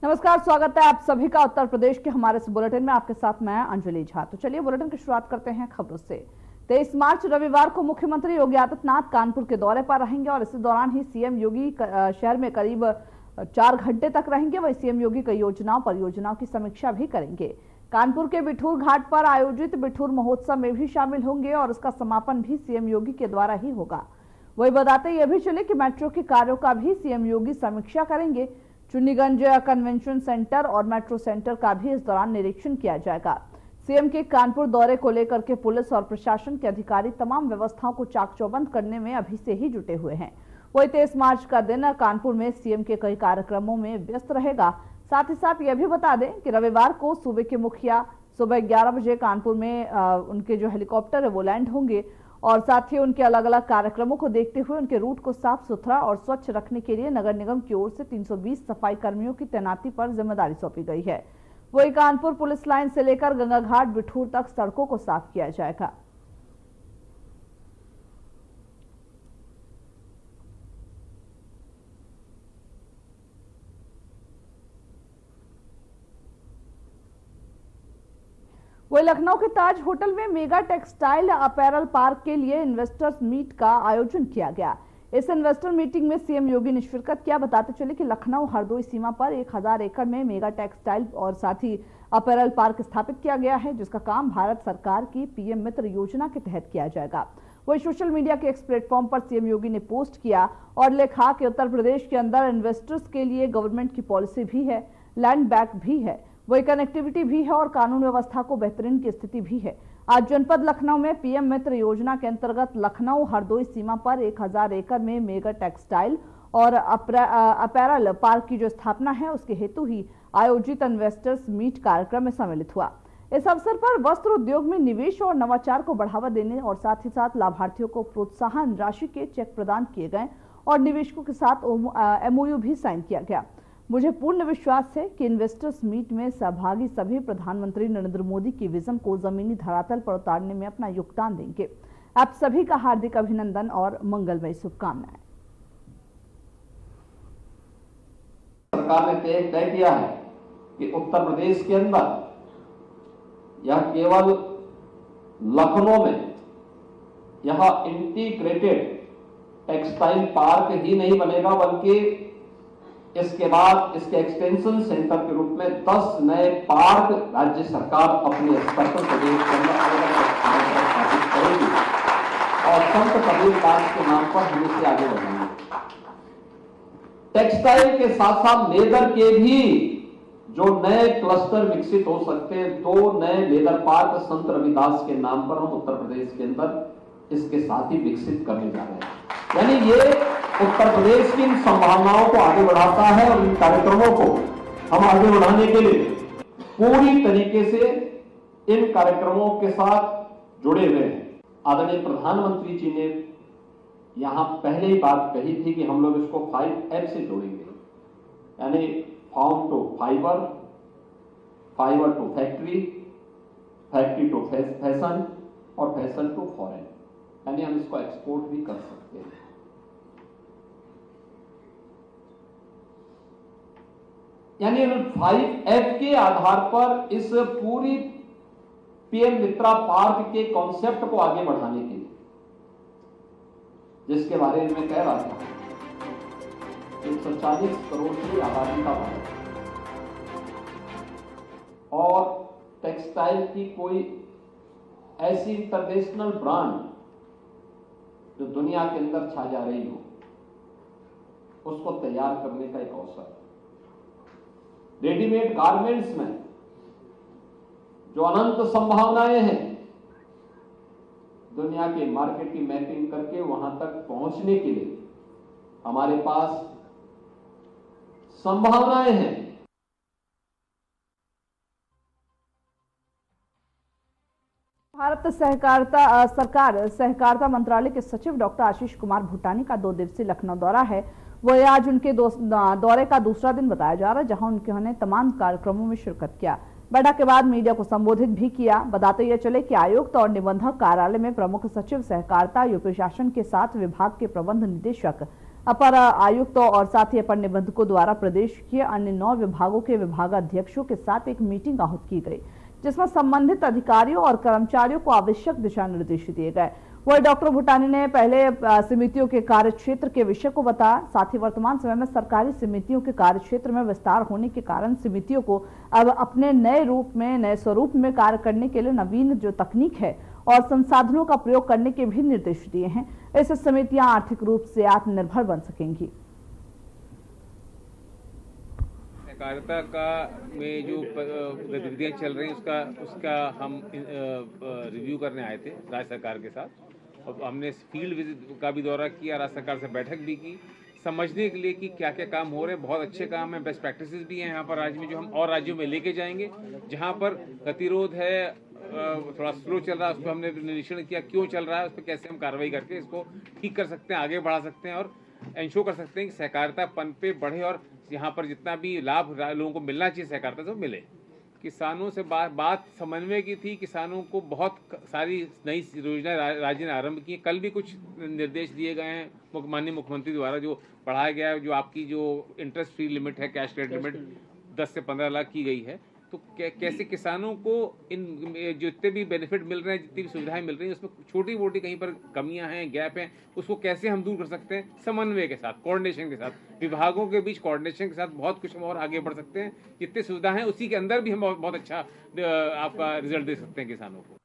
नमस्कार, स्वागत है आप सभी का उत्तर प्रदेश के हमारे इस बुलेटिन में। आपके साथ मैं अंजलि झा। तो चलिए बुलेटिन की शुरुआत करते हैं खबरों से। 23 मार्च रविवार को मुख्यमंत्री योगी आदित्यनाथ कानपुर के दौरे पर रहेंगे और इसी दौरान ही सीएम योगी शहर में करीब 4 घंटे तक रहेंगे। वही सीएम योगी कई योजनाओं परियोजनाओं की समीक्षा भी करेंगे। कानपुर के बिठूर घाट पर आयोजित बिठूर महोत्सव में भी शामिल होंगे और उसका समापन भी सीएम योगी के द्वारा ही होगा। वही बताते ये भी चले कि मेट्रो के कार्यों का भी सीएम योगी समीक्षा करेंगे। चुन्नीगंज कन्वेंशन सेंटर और मेट्रो सेंटर का भी इस दौरान निरीक्षण किया जाएगा। सीएम के कानपुर दौरे को लेकर के पुलिस और प्रशासन के अधिकारी तमाम व्यवस्थाओं को चाक चौबंद करने में अभी से ही जुटे हुए हैं। वही 23 मार्च का दिन कानपुर में सीएम के कई कार्यक्रमों में व्यस्त रहेगा। साथ ही साथ यह भी बता दें कि रविवार को सूबे के मुखिया सुबह 11 बजे कानपुर में उनके जो हेलीकॉप्टर है वो लैंड होंगे और साथ ही उनके अलग अलग कार्यक्रमों को देखते हुए उनके रूट को साफ सुथरा और स्वच्छ रखने के लिए नगर निगम की ओर से 320 सफाई कर्मियों की तैनाती पर जिम्मेदारी सौंपी गई है। वही कानपुर पुलिस लाइन से लेकर गंगा घाट बिठूर तक सड़कों को साफ किया जाएगा। वही लखनऊ के ताज होटल में मेगा टेक्सटाइल अपैरल पार्क के लिए इन्वेस्टर्स मीट का आयोजन किया गया। इस इन्वेस्टर मीटिंग में सीएम योगी ने शिरकत किया। बताते चले कि लखनऊ हरदोई सीमा पर 1000 एकड़ में मेगा टेक्सटाइल और साथ ही अपैरल पार्क स्थापित किया गया है, जिसका काम भारत सरकार की पीएम मित्र योजना के तहत किया जाएगा। वही सोशल मीडिया के एक प्लेटफॉर्म पर सीएम योगी ने पोस्ट किया और लिखा कि उत्तर प्रदेश के अंदर इन्वेस्टर्स के लिए गवर्नमेंट की पॉलिसी भी है, लैंड बैंक भी है, वही कनेक्टिविटी भी है और कानून व्यवस्था को बेहतरीन की स्थिति भी है। आज जनपद लखनऊ में पीएम मित्र योजना के अंतर्गत लखनऊ हरदोई सीमा पर 1000 एकड़ में मेगा टेक्सटाइल और अपैरल पार्क की जो स्थापना है उसके हेतु ही आयोजित इन्वेस्टर्स मीट कार्यक्रम में सम्मिलित हुआ। इस अवसर पर वस्त्र उद्योग में निवेश और नवाचार को बढ़ावा देने और साथ ही साथ लाभार्थियों को प्रोत्साहन राशि के चेक प्रदान किए गए और निवेशकों के साथ एमओयू भी साइन किया गया। मुझे पूर्ण विश्वास है कि इन्वेस्टर्स मीट में सहभागी सभी प्रधानमंत्री नरेंद्र मोदी की विजन को जमीनी धरातल पर उतारने में अपना योगदान देंगे। आप सभी का हार्दिक अभिनंदन और मंगलमय शुभकामनाएं। सरकार ने तय किया है कि उत्तर प्रदेश के अंदर यह केवल लखनऊ में यह इंटीग्रेटेड टेक्सटाइल पार्क ही नहीं बनेगा, बल्कि इसके बाद इसके एक्सटेंशन सेंटर के रूप में 10 नए पार्क राज्य सरकार अपने स्तर पर प्रदेश के अंदर स्थापित करेगी और संत कबीर पार्क के नाम पर हम इसे आगे बढ़ाएंगे। टेक्सटाइल के साथ साथ लेदर के भी जो नए क्लस्टर विकसित हो सकते हैं, 2 नए लेदर पार्क संत रविदास के नाम पर हम उत्तर प्रदेश के अंदर इसके साथ ही विकसित करने जा रहे हैं। यानी ये उत्तर प्रदेश की इन संभावनाओं को आगे बढ़ाता है और इन कार्यक्रमों को हम आगे बढ़ाने के लिए पूरी तरीके से इन कार्यक्रमों के साथ जुड़े हुए हैं। आदरणीय प्रधानमंत्री जी ने यहां पहले ही बात कही थी कि हम लोग इसको 5F से जोड़ेंगे, यानी farm to fibre, fibre to factory, factory to fashion और फैशन टू फॉरेन, यानी हम इसको एक्सपोर्ट भी कर सकते हैं। यानी 5F के आधार पर इस पूरी पीएम मित्रा पार्क के कॉन्सेप्ट को आगे बढ़ाने के लिए, जिसके बारे में मैं कह रहा था, 140 करोड़ की आबादी का भारत और टेक्सटाइल की कोई ऐसी इंटरनेशनल ब्रांड जो दुनिया के अंदर छा जा रही हो, उसको तैयार करने का एक अवसर है। रेडीमेड गारमेंट्स में जो अनंत संभावनाएं हैं, दुनिया के मार्केट की मैपिंग करके वहां तक पहुंचने के लिए हमारे पास संभावनाएं हैं। भारत सरकार सहकारिता मंत्रालय के सचिव डॉक्टर आशीष कुमार भूटानी का 2 दिवसीय लखनऊ दौरा है। वह आज उनके दौरे का दूसरा दिन बताया जा रहा है, जहां उन्होंने तमाम कार्यक्रमों में शिरकत किया। बैठक के बाद मीडिया को संबोधित भी किया। बताते यह चले कि आयुक्त और निबंधक कार्यालय में प्रमुख सचिव सहकारिता यूपी शासन के साथ विभाग के प्रबंध निदेशक अपर आयुक्त और साथ ही अपर निबंधकों द्वारा प्रदेश के अन्य 9 विभागों के विभागाध्यक्षों के साथ एक मीटिंग आहूत की गई, जिसमें संबंधित अधिकारियों और कर्मचारियों को आवश्यक दिशा निर्देश दिए गए। वही डॉक्टर भूटानी ने पहले समितियों के कार्यक्षेत्र के विषय को बताया। साथ ही वर्तमान समय में सरकारी समितियों के कार्यक्षेत्र में विस्तार होने के कारण समितियों को अब अपने नए स्वरूप में कार्य करने के लिए नवीन जो तकनीक है और संसाधनों का प्रयोग करने के भी निर्देश दिए हैं। इससे समितियां आर्थिक रूप से आत्मनिर्भर बन सकेंगी। सहकारिता का में जो गतिविधियां चल रही हैं उसका हम रिव्यू करने आए थे राज्य सरकार के साथ, और हमने फील्ड विजिट का भी दौरा किया, राज्य सरकार से बैठक भी की, समझने के लिए कि क्या क्या काम हो रहे हैं। बहुत अच्छे काम हैं, बेस्ट प्रैक्टिसेस भी हैं यहाँ पर राज्य में, जो हम और राज्यों में लेके जाएंगे। जहाँ पर गतिरोध है, थोड़ा स्लो चल रहा है, उसको हमने निरीक्षण किया क्यों चल रहा है, उस पर कैसे हम कार्रवाई करके इसको ठीक कर सकते हैं, आगे बढ़ा सकते हैं और इंश्योर कर सकते हैं कि सहकारिता पनपे बढ़े और यहाँ पर जितना भी लाभ लोगों को मिलना चाहिए सहकारिता से मिले। किसानों से बात समन्वय की थी। किसानों को बहुत सारी नई योजनाएं राज्य ने आरंभ की। कल भी कुछ निर्देश दिए गए हैं माननीय मुख्यमंत्री द्वारा, जो बढ़ाया गया है, जो आपकी जो इंटरेस्ट फ्री लिमिट है, कैश क्रेडिट लिमिट 10 से 15 लाख की गई है। तो कैसे किसानों को इन जितने भी बेनिफिट मिल रहे हैं, जितनी भी सुविधाएं मिल रही हैं, उसमें छोटी मोटी कहीं पर कमियां हैं, गैप हैं, उसको कैसे हम दूर कर सकते हैं समन्वय के साथ, कोऑर्डिनेशन के साथ, विभागों के बीच कोऑर्डिनेशन के साथ बहुत कुछ हम और आगे बढ़ सकते हैं। जितनी सुविधा है उसी के अंदर भी हम बहुत अच्छा आपका रिजल्ट दे सकते हैं किसानों को।